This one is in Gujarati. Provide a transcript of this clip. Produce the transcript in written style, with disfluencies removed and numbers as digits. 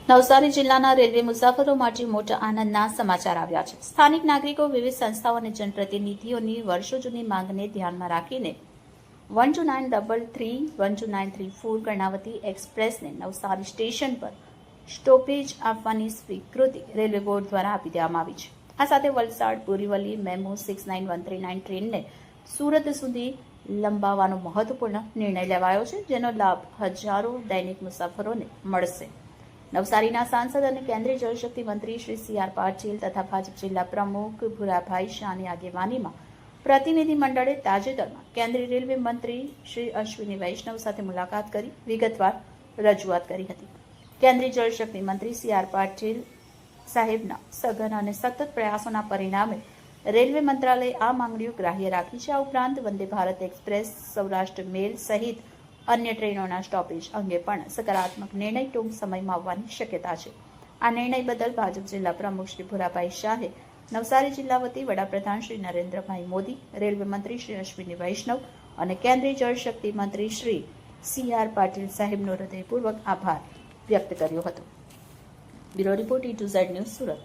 નવસારી જિલ્લાના રેલવે મુસાફરો માટે મોટા આનંદના સમાચાર આવ્યા છે. સ્થાનિક નાગરિકો, વિવિધ સંસ્થાઓ અને જનપ્રતિનિધિઓની વર્ષો જૂની માંગને ધ્યાનમાં રાખીને 129333 12934 કર્ણાવતી એક્સપ્રેસને નવસારી સ્ટેશન પર સ્ટોપેજ આપવાની સ્વીકૃતિ રેલવે બોર્ડ દ્વારા આપી દેવામાં આવી છે. આ સાથે વલસાડ બોરીવલી મેમો 69139 ટ્રેનને સુરત સુધી લંબાવવાનો મહત્વપૂર્ણ નિર્ણય લેવાયો છે, જેનો લાભ હજારો દૈનિક મુસાફરોને મળશે. નવસારીના સાંસદ અને કેન્દ્રીય જળશક્તિ મંત્રી શ્રી સી.આર. પાટીલ તથા ભાજપ જિલ્લા પ્રમુખ ભુરાભાઈ શાહની આગેવાનીમાં પ્રતિનિધિ મંડળે તાજેતરમાં કેન્દ્રીય રેલવે મંત્રી શ્રી અશ્વિની વૈષ્ણવ સાથે મુલાકાત કરી વિગતવાર રજૂઆત કરી હતી. કેન્દ્રીય જળશક્તિ મંત્રી સી.આર. પાટીલ સાહેબના સઘન અને સતત પ્રયાસોના પરિણામે રેલવે મંત્રાલયે આ માંગણીઓ ગ્રાહ્ય રાખી છે. આ ઉપરાંત વંદે ભારત એક્સપ્રેસ, સૌરાષ્ટ્ર મેલ સહિત અન્ય ટ્રેનોના સ્ટોપેજ અંગે પણ સકારાત્મક નિર્ણય ટૂંક સમયમાં આવવાની શક્યતા છે. આ નિર્ણય બદલ ભાજપ જિલ્લા પ્રમુખ શ્રી ભુરાભાઈ શાહે નવસારી જિલ્લા વતી વડાપ્રધાન શ્રી નરેન્દ્રભાઈ મોદી, રેલવે મંત્રી શ્રી અશ્વિની વૈષ્ણવ અને કેન્દ્રીય જળશક્તિ મંત્રી શ્રી સી.આર. પાટીલ સાહેબનો હૃદયપૂર્વક આભાર વ્યક્ત કર્યો હતો. Bureau report E2Z news, Surat.